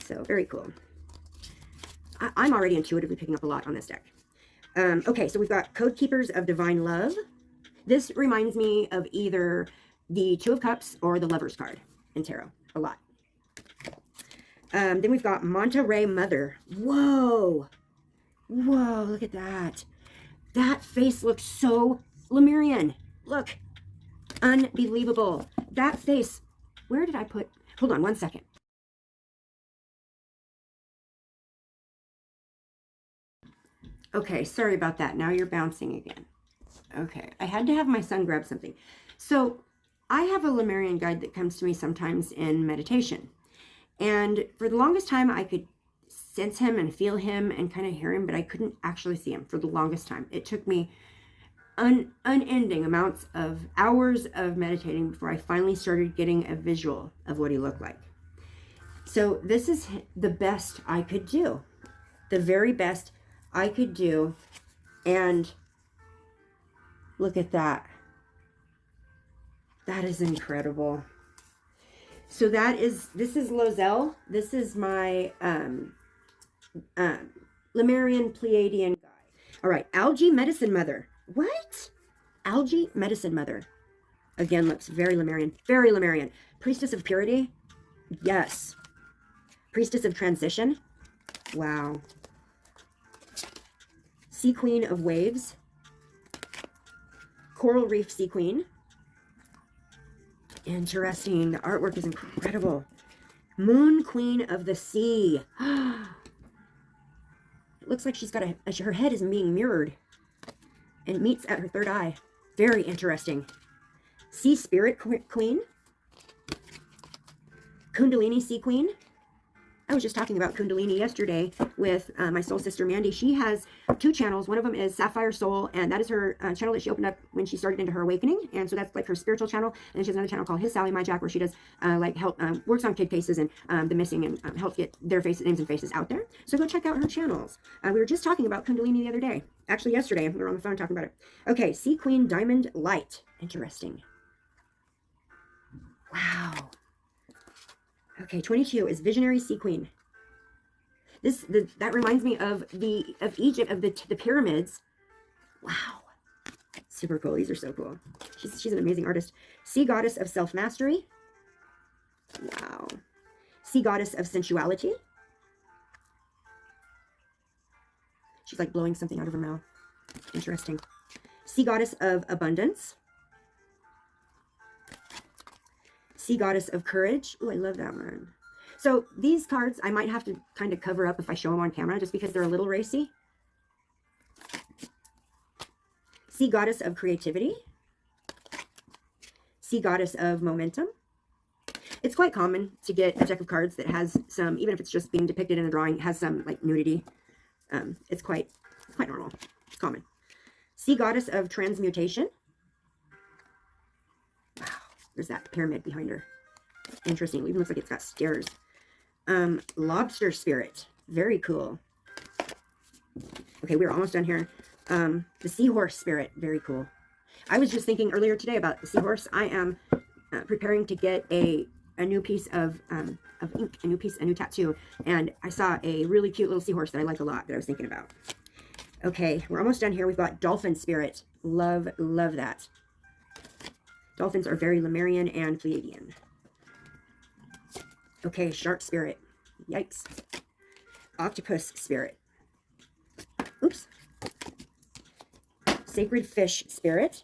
So very cool. I'm already intuitively picking up a lot on this deck. Okay, so we've got Code Keepers of Divine Love. This reminds me of either the Two of Cups or the Lover's card in tarot a lot. Then we've got Monterey Mother. Whoa. Whoa, look at that. That face looks so Lemurian. Look. Unbelievable. That face. Where did I put? Hold on one second. Okay, sorry about that. Now you're bouncing again. Okay, I had to have my son grab something. So I have a Lemurian guide that comes to me sometimes in meditation. And for the longest time, I could sense him and feel him and kind of hear him, but I couldn't actually see him for the longest time. It took me unending amounts of hours of meditating before I finally started getting a visual of what he looked like. So this is the best I could do. The very best I could do. And look at that. That is incredible. So this is Lozelle. This is my Lemurian Pleiadian guy. All right, Algae Medicine Mother. What? Algae Medicine Mother. Again, looks very Lemurian. Very Lemurian. Priestess of Purity. Yes. Priestess of Transition. Wow. Sea Queen of Waves. Coral Reef Sea Queen. Interesting. The artwork is incredible. Moon Queen of the Sea. It looks like she's got her head is being mirrored and meets at her third eye. Very interesting. Sea Spirit Queen. Kundalini Sea Queen. I was just talking about Kundalini yesterday with my soul sister Mandy. She has 2 channels. One of them is Sapphire Soul, and that is her channel that she opened up when she started into her awakening. And so that's like her spiritual channel. And she has another channel called His Sally My Jack, where she does like help works on kid cases and the missing, and helps get their names and faces out there. So go check out her channels. We were just talking about Kundalini the other day. Actually, yesterday we were on the phone talking about it. Okay, Sea Queen Diamond Light. Interesting. Wow. Okay, 22 is Visionary Sea Queen. That reminds me of Egypt, of the pyramids. Wow, super cool. These are so cool. She's an amazing artist. Sea Goddess of Self Mastery. Wow. Sea Goddess of Sensuality. She's like blowing something out of her mouth. Interesting. Sea Goddess of Abundance. Sea Goddess of Courage. Oh, I love that one. So these cards, I might have to kind of cover up if I show them on camera, just because they're a little racy. Sea Goddess of Creativity. Sea Goddess of Momentum. It's quite common to get a deck of cards that has some, even if it's just being depicted in a drawing, has some like nudity. It's quite normal. It's common. Sea Goddess of Transmutation. Wow, there's that pyramid behind her. Interesting. It even looks like it's got stairs. Lobster Spirit. Very cool. Okay, we're almost done here. The Seahorse Spirit. Very cool. I was just thinking earlier today about the seahorse. I am preparing to get a new piece of ink, a new tattoo, and I saw a really cute little seahorse that I like a lot that I was thinking about. Okay, we're almost done here. We've got Dolphin Spirit. Love that. Dolphins are very Lemurian and Pleiadian. Okay, Shark Spirit. Yikes. Octopus Spirit. Oops. Sacred Fish Spirit.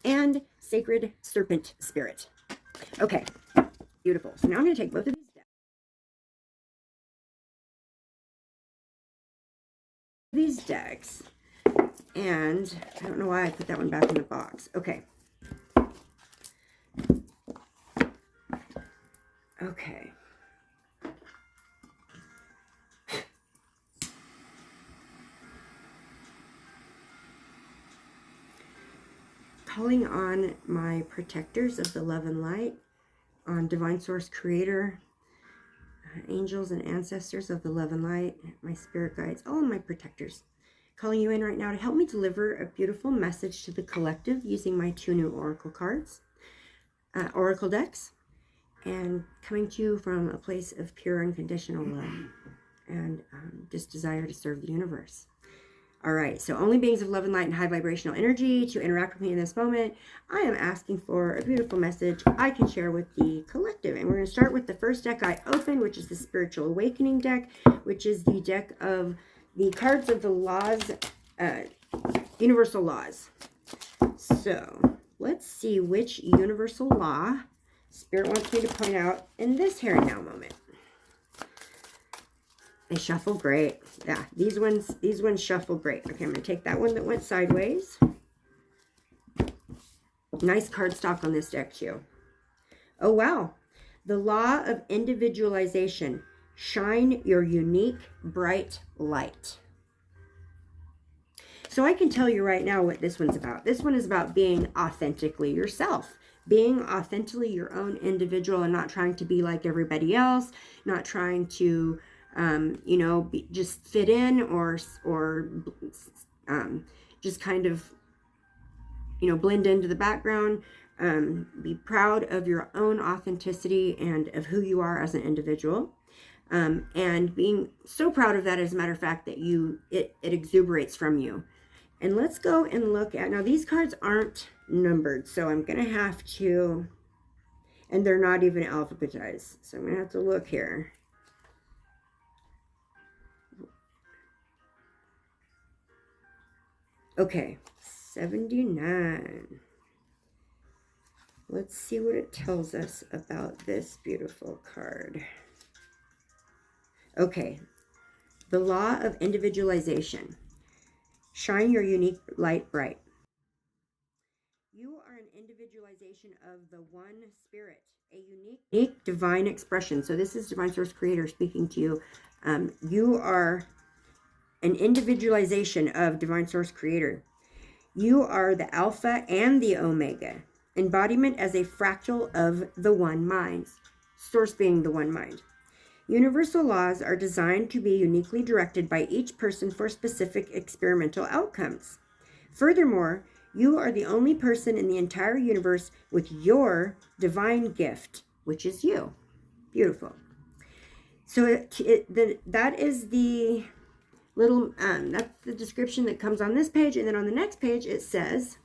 And Sacred Serpent Spirit. Okay, beautiful. So now I'm going to take both of these decks, and I don't know why I put that one back in the box. Okay. Okay. Calling on my protectors of the love and light, on Divine Source Creator, angels and ancestors of the love and light, my spirit guides, all of my protectors. Calling you in right now to help me deliver a beautiful message to the collective using my 2 new oracle cards, oracle decks, and coming to you from a place of pure unconditional love and just desire to serve the universe. All right, so only beings of love and light and high vibrational energy to interact with me in this moment. I am asking for a beautiful message I can share with the collective. And we're going to start with the first deck I opened, which is the Spiritual Awakening deck, which is the deck of the cards of the laws, universal laws. So let's see which universal law Spirit wants me to point out in this here and now moment. They shuffle great. Yeah, these ones shuffle great. Okay, I'm going to take that one that went sideways. Nice cardstock on this deck too. Oh, wow. The law of individualization. Shine your unique, bright light. So I can tell you right now what this one's about. This one is about being authentically yourself. Being authentically your own individual and not trying to be like everybody else. Not trying to just fit in or just kind of, blend into the background. Be proud of your own authenticity and of who you are as an individual. And being so proud of that, as a matter of fact, that it exuberates from you. And let's go and look at, now these cards aren't numbered, so I'm going to have to, And they're not even alphabetized. So I'm going to have to look here. Okay, 79. Let's see what it tells us about this beautiful card. Okay, the law of individualization. Shine your unique light bright. You are an individualization of the one spirit, a unique divine expression. So this is Divine Source Creator speaking to you. You are an individualization of Divine Source Creator. You are the Alpha and the Omega, embodiment as a fractal of the one mind, Source being the one mind. Universal laws are designed to be uniquely directed by each person for specific experimental outcomes. Furthermore, you are the only person in the entire universe with your divine gift, which is you. Beautiful. So that is the little, that's the description that comes on this page. And then on the next page, it says,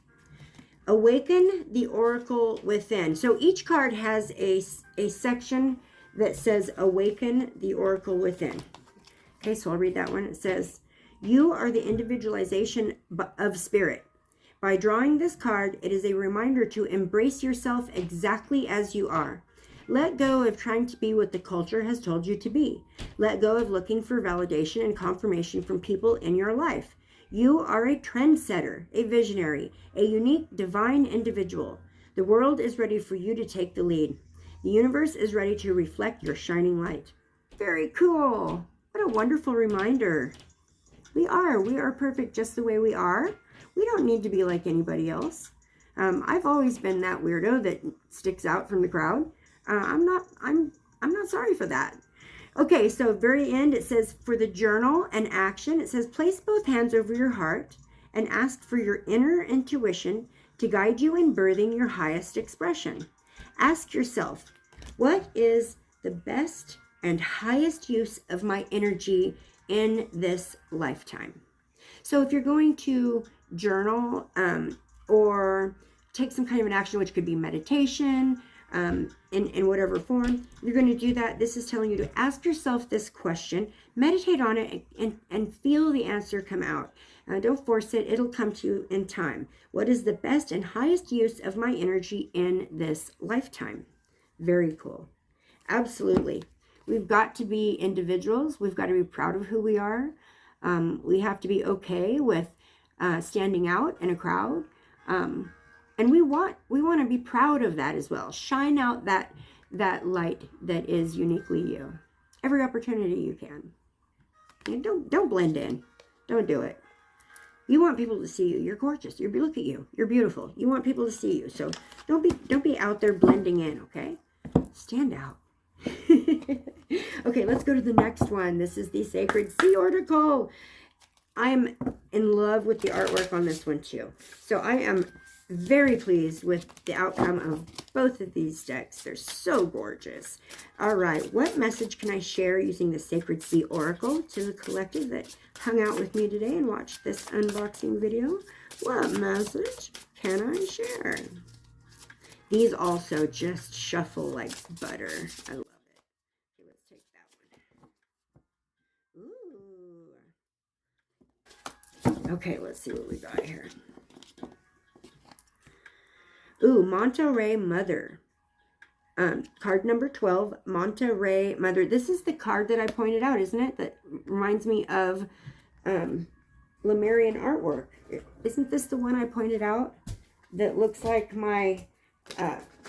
awaken the oracle within. So each card has a section that says, awaken the oracle within. Okay, so I'll read that one. It says, you are the individualization of spirit. By drawing this card, it is a reminder to embrace yourself exactly as you are. Let go of trying to be what the culture has told you to be. Let go of looking for validation and confirmation from people in your life. You are a trendsetter, a visionary, a unique divine individual. The world is ready for you to take the lead. The universe is ready to reflect your shining light. Very cool. What a wonderful reminder. We are perfect just the way we are. We don't need to be like anybody else. I've always been that weirdo that sticks out from the crowd. I'm not sorry for that. Okay, so very end, it says for the journal and action, it says place both hands over your heart and ask for your inner intuition to guide you in birthing your highest expression. Ask yourself, what is the best and highest use of my energy in this lifetime? So if you're going to journal or take some kind of an action, which could be meditation, in whatever form, you're going to do that. This is telling you to ask yourself this question, meditate on it, and feel the answer come out. Don't force it. It'll come to you in time. What is the best and highest use of my energy in this lifetime? Very cool. Absolutely. We've got to be individuals. We've got to be proud of who we are. We have to be okay with standing out in a crowd. And we want to be proud of that as well. Shine out that light that is uniquely you. Every opportunity you can. And don't blend in. Don't do it. You want people to see you. You're gorgeous. Look at you. You're beautiful. You want people to see you. So don't be out there blending in, okay? Stand out. Okay, let's go to the next one. This is the Sacred Sea Oracle. I'm in love with the artwork on this one too. So I am very pleased with the outcome of both of these decks. They're so gorgeous. All right, what message can I share using the Sacred Sea Oracle to the collective that hung out with me today and watched this unboxing video? What message can I share? These also just shuffle like butter. I love it. Okay, let's take that one. Ooh. Okay, let's see what we got here. Ooh, Monterey Mother. Card number 12, Monterey Mother. This is the card that I pointed out, isn't it? That reminds me of Lemurian artwork. Isn't this the one I pointed out? That looks like my...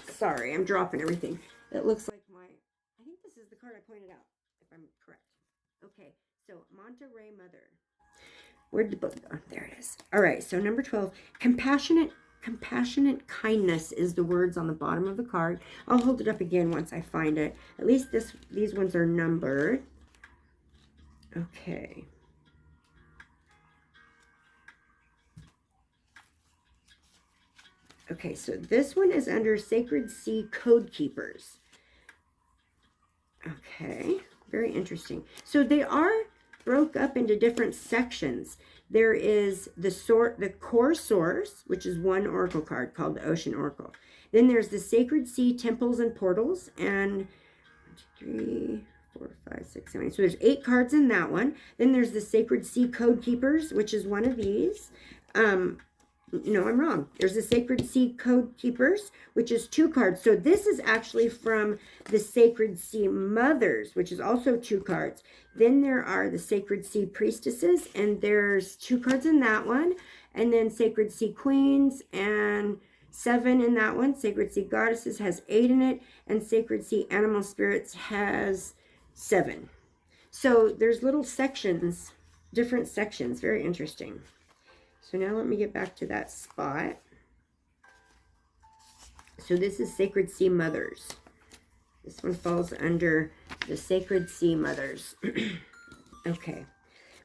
sorry, I'm dropping everything. That looks like my... I think this is the card I pointed out, if I'm correct. Okay, so Monterey Mother. Where'd the book go? There it is. All right, so number 12, Compassionate kindness is the words on the bottom of the card. I'll hold it up again once I find it. At least these ones are numbered. Okay. Okay, so this one is under Sacred Sea Code Keepers. Okay, very interesting. So they are broke up into different sections. There is the core source, which is one oracle card called the Ocean Oracle. Then there's the Sacred Sea Temples and Portals, and 3, 4, 5, 6, 7, 8. So there's 8 cards in that one. Then there's the Sacred Sea Code Keepers, which is one of these. No, I'm wrong. There's the Sacred Sea Code Keepers, which is 2 cards. So this is actually from the Sacred Sea Mothers, which is also 2 cards. Then there are the Sacred Sea Priestesses, and there's 2 cards in that one. And then Sacred Sea Queens, and 7 in that one. Sacred Sea Goddesses has 8 in it, and Sacred Sea Animal Spirits has 7. So there's little sections, different sections. Very interesting. So now let me get back to that spot. So this is Sacred Sea Mothers. This one falls under the Sacred Sea Mothers. Okay.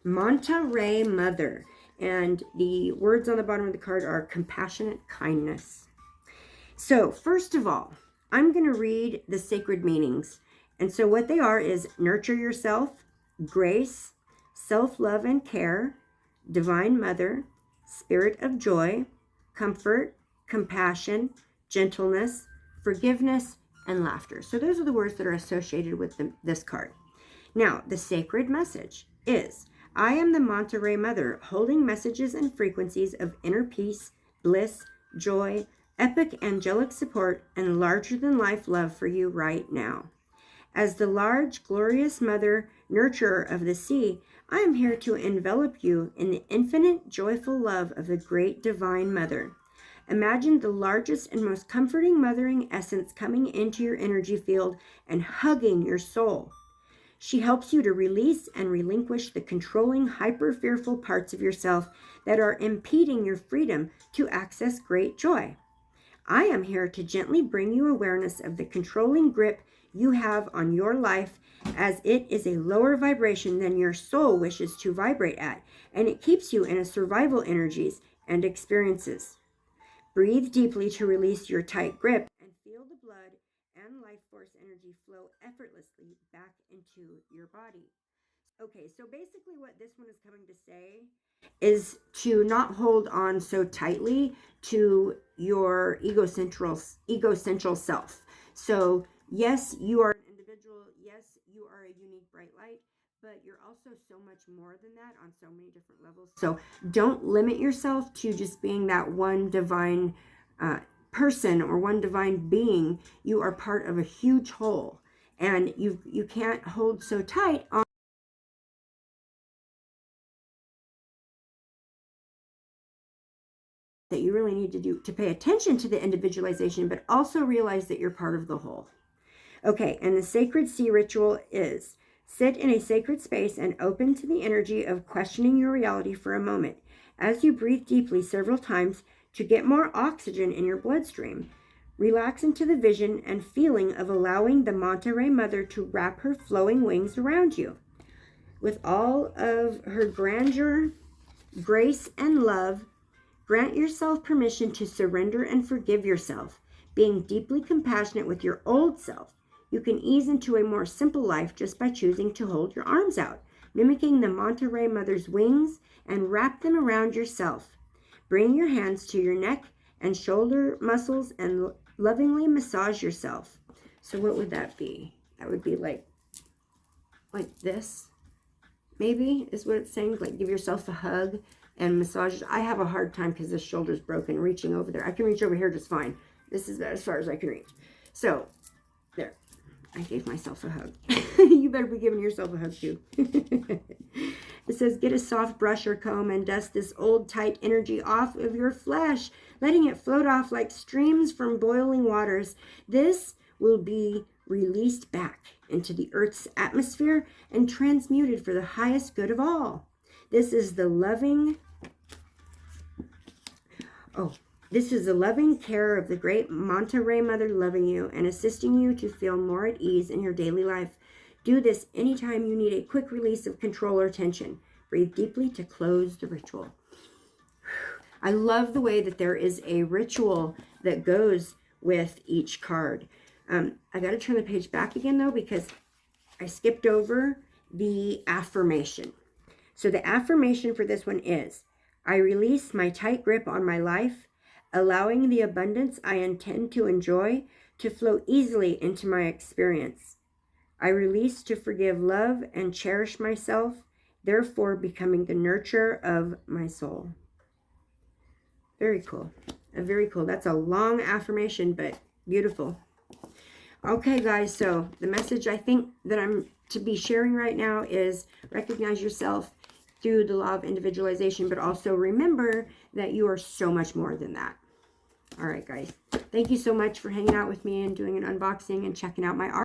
Manta Ray Mother. And the words on the bottom of the card are compassionate kindness. So first of all, I'm going to read the sacred meanings. And so what they are is nurture yourself, grace, self-love and care, divine mother, spirit of joy, comfort, compassion, gentleness, forgiveness, and laughter. So those are the words that are associated with this card. Now, the sacred message is, I am the Manta Ray Mother, holding messages and frequencies of inner peace, bliss, joy, epic angelic support, and larger-than-life love for you right now. As the large, glorious mother, nurturer of the sea, I am here to envelop you in the infinite, joyful love of the great divine mother. Imagine the largest and most comforting mothering essence coming into your energy field and hugging your soul. She helps you to release and relinquish the controlling, hyper-fearful parts of yourself that are impeding your freedom to access great joy. I am here to gently bring you awareness of the controlling grip you have on your life, as it is a lower vibration than your soul wishes to vibrate at, and it keeps you in a survival energies and experiences. Breathe deeply to release your tight grip and feel the blood and life force energy flow effortlessly back into your body. Okay, so basically what this one is coming to say is to not hold on so tightly to your egocentral self. So yes, you are an individual. Yes, you are a unique bright light, but you're also so much more than that on so many different levels. So don't limit yourself to just being that one divine person or one divine being. You are part of a huge whole, and you can't hold so tight on that you really need to do to pay attention to the individualization, but also realize that you're part of the whole. Okay, and the sacred sea ritual is sit in a sacred space and open to the energy of questioning your reality for a moment. As you breathe deeply several times to get more oxygen in your bloodstream, relax into the vision and feeling of allowing the Manta Ray Mother to wrap her flowing wings around you. With all of her grandeur, grace, and love, grant yourself permission to surrender and forgive yourself. Being deeply compassionate with your old self, you can ease into a more simple life just by choosing to hold your arms out, mimicking the Manta Ray Mother's wings, and wrap them around yourself. Bring your hands to your neck and shoulder muscles and lovingly massage yourself. So what would that be? That would be like this, maybe, is what it's saying. Like give yourself a hug and massage. I have a hard time because this shoulder's broken reaching over there. I can reach over here just fine. This is about as far as I can reach. So there, I gave myself a hug. You better be giving yourself a hug too. It says get a soft brush or comb and dust this old tight energy off of your flesh, letting it float off like streams from boiling waters. This will be released back into the earth's atmosphere and transmuted for the highest good of all. This is the loving care of the great Manta Ray Mother loving you and assisting you to feel more at ease in your daily life. Do this anytime you need a quick release of control or tension. Breathe deeply to close the ritual. I love the way that there is a ritual that goes with each card. I got to turn the page back again though, because I skipped over the affirmation. So the affirmation for this one is, I release my tight grip on my life, allowing the abundance I intend to enjoy to flow easily into my experience. I release to forgive, love, and cherish myself, therefore becoming the nurturer of my soul. Very cool. Very cool. That's a long affirmation, but beautiful. Okay, guys, so the message I think that I'm to be sharing right now is recognize yourself through the law of individualization, but also remember that you are so much more than that. All right, guys. Thank you so much for hanging out with me and doing an unboxing and checking out my art.